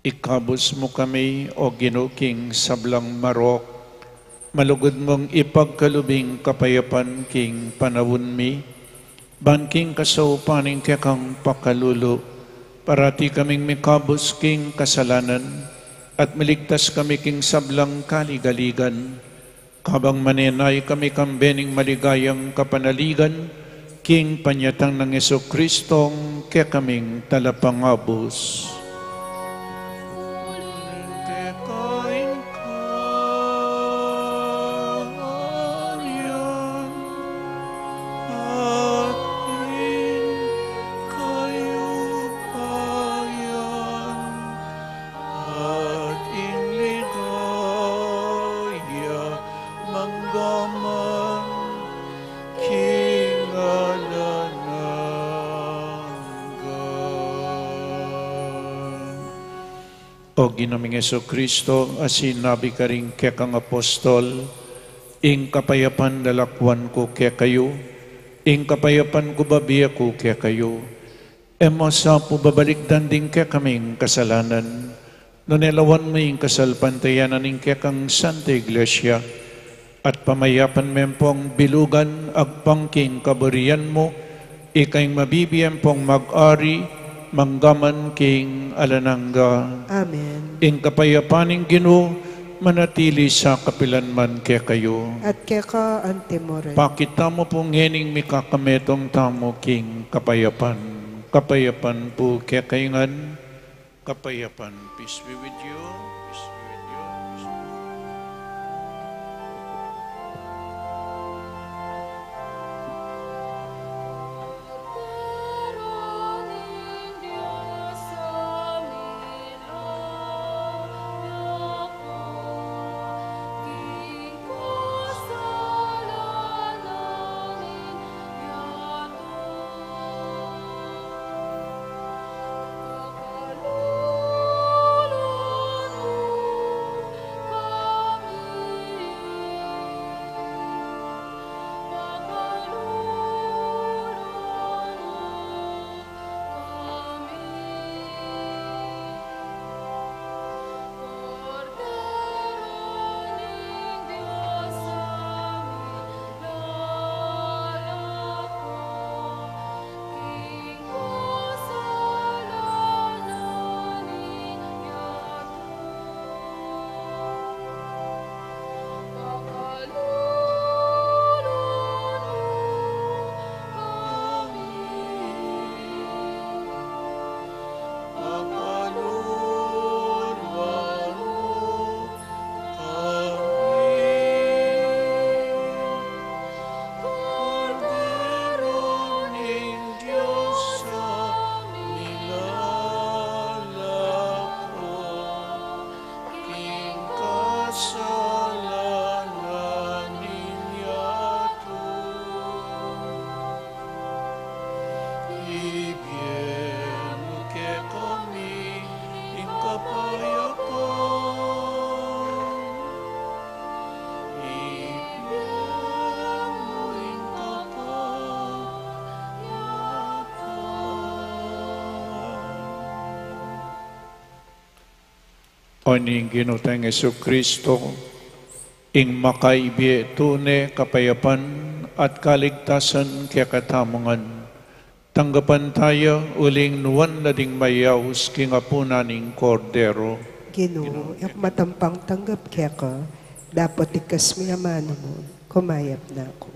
[SPEAKER 1] Ikabos mo kami, o ginuking sablang marok, malugod mong ipagkalubing kapayapan king panawon mi, banking kasaupaning kekang pakalulo, parati kaming mikabos king kasalanan, at miligtas kami king sablang kaligaligan, kabang manenay kami kambening maligayang kapanaligan, king panyatang ng Jesucristong kekaming talapangabos. O Ginaming Jesucristo, asinabi ka rin kekang apostol, ing kapayapan dalakwan ko kaya kayo, ing kapayapan ko babiya ko kaya kayo. Emo sa po babalikdan din kaya kaming kasalanan, nunelawan mo ing kasalpantayanan ing kekang Santa Iglesia, at pamayapan mempong bilugan agpangking kaburian mo, ikaing mabibiyang pong mag-ari, manggaman king alanangga.
[SPEAKER 3] Amen.
[SPEAKER 1] Ing kapayapaning Ginoo, manatili sa kapilanman kaya kayo.
[SPEAKER 3] At kaya ka antemore.
[SPEAKER 1] Pakita mo po ngening mikakametong tamo king kapayapan. Kapayapan po kaya kaingan. Kapayapan. Peace be with you. Peace be with you. Oning ginutang Jesucristo, ing makaibi tune kapayapan at kaligtasan kaya katamangan. Tanggapan tayo uling nuwan na ding mayaws kingapunaning kordero.
[SPEAKER 3] Ginoo, yak matampang tanggap kaya ka, dapat ikas miyamano mo, kumayap na ako.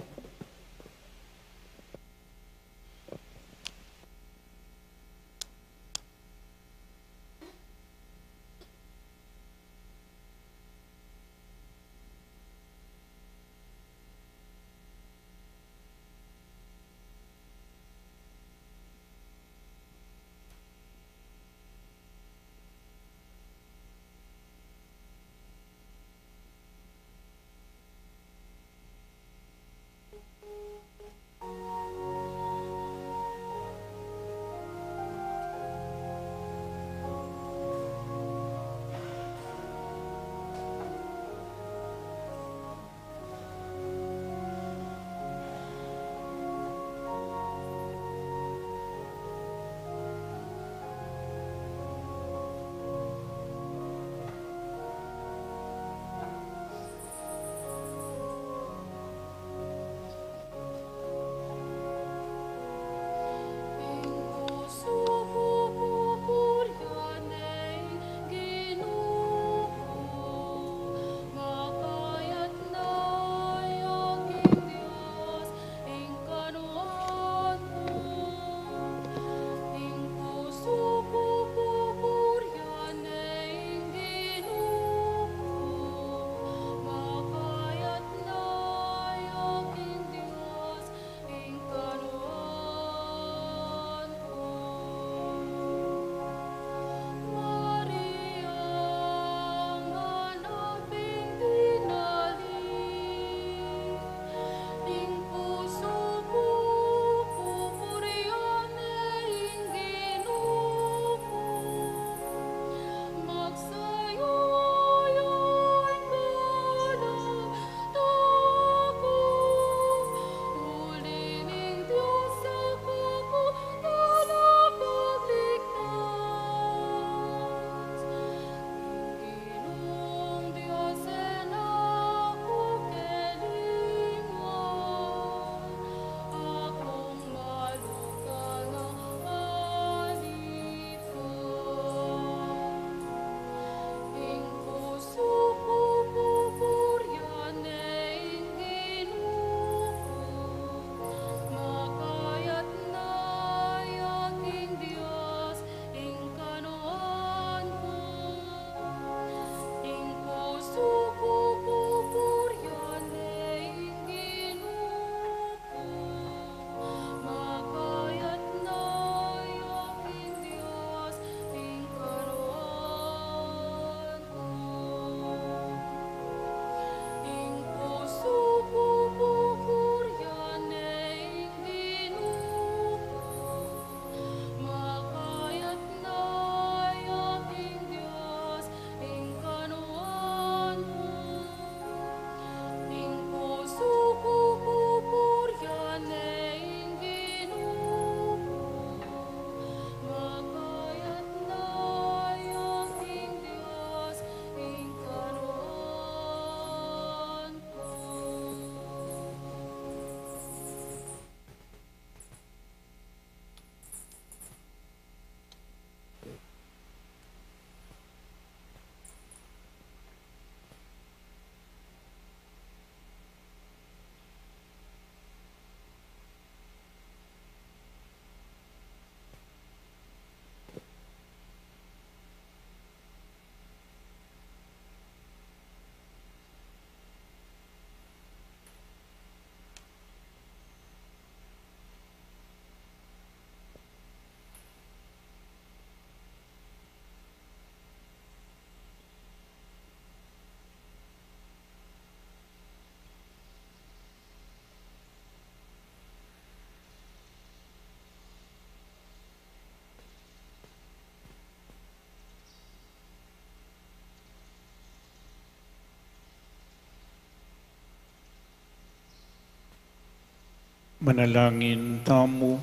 [SPEAKER 1] Manalangin tamo.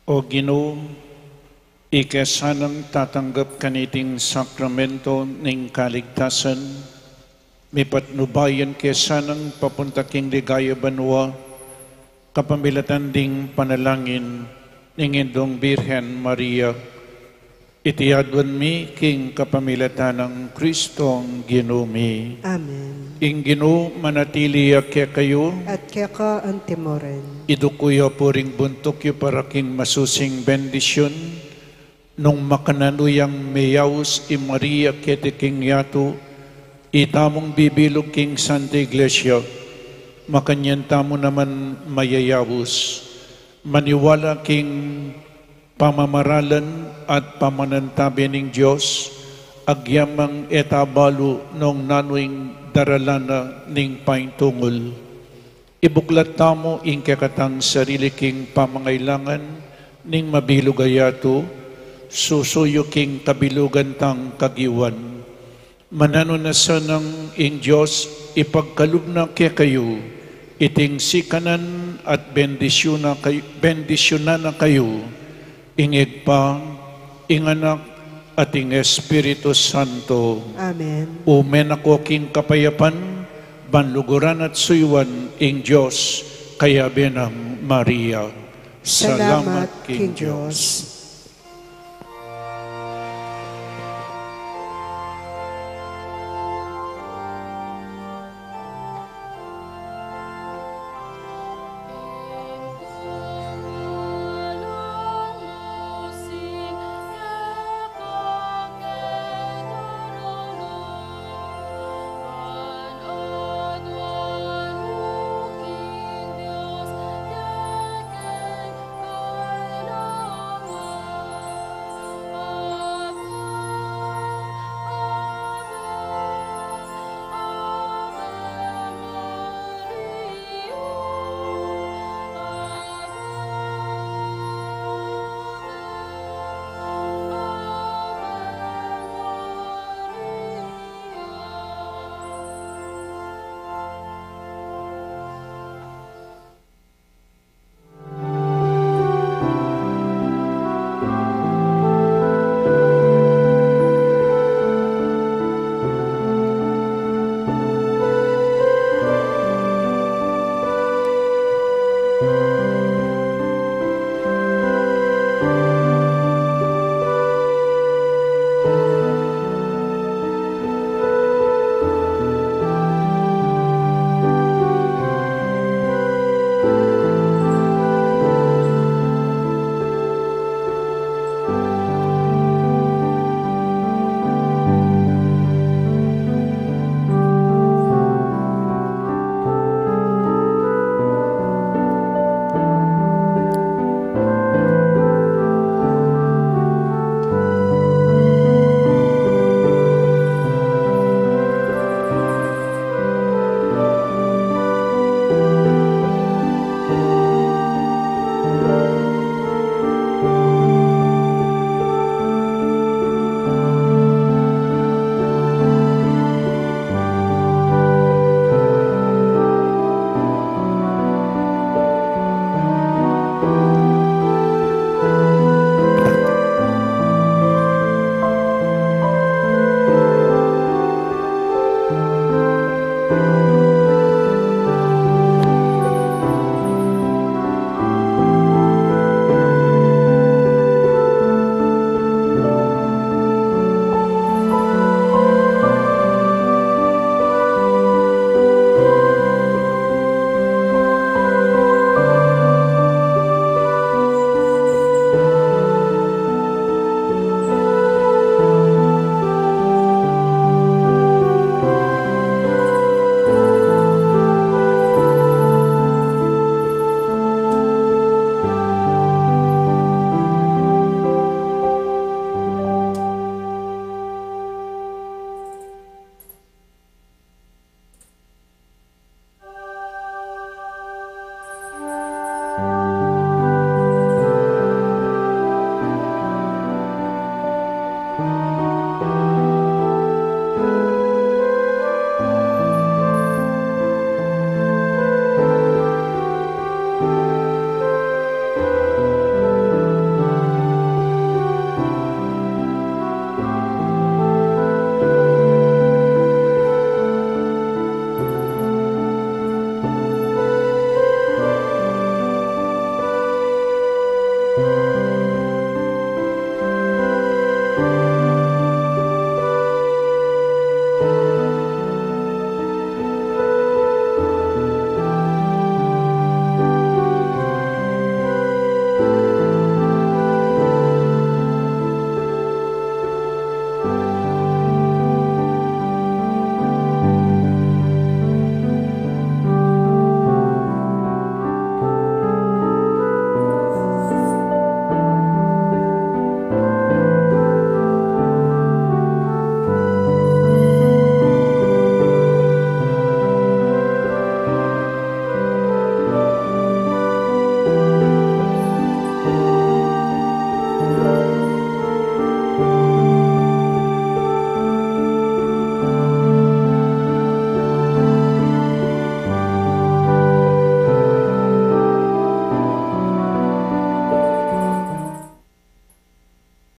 [SPEAKER 1] O Ginoo, ikasanang tatanggap kaniting sakramento ng kaligtasan, may patnubayan kesanang papunta king ligaya banwa, kapamilatan ding panalangin ng Indong Birhen Maria, itiadwan mi king kapamilatan ng Kristong Ginumi.
[SPEAKER 3] Amen.
[SPEAKER 1] Ing Ginoo manatili kaya kayo,
[SPEAKER 3] At kaya ka ang timoren.
[SPEAKER 1] idukuyo puring buntok yu para king masusing bendisyon, nung makananuyang mayaws i Maria kete king yato, itamong bibilog king Santa Iglesia, makanyan tamo naman mayayawos, maniwala king pamamaralan at pamanantabi ng Diyos, agyamang etabalo nung nanuing daralana ning paintungol. Ibuklat tamo ing kakatang sarili king pamangailangan ning mabilugayato, susuyo king kabilugan tang kagiwan. Manano na sanang ing Diyos ipagkalubna kaya kayo, iting sikanan at bendisyonan na kayo, ingeg pa, inganak, at ing Espiritu Santo.
[SPEAKER 3] Amen.
[SPEAKER 1] Umen ako king kapayapan, banluguran at suywan ing Diyos, kaya benang Maria.
[SPEAKER 3] Salamat, King Diyos.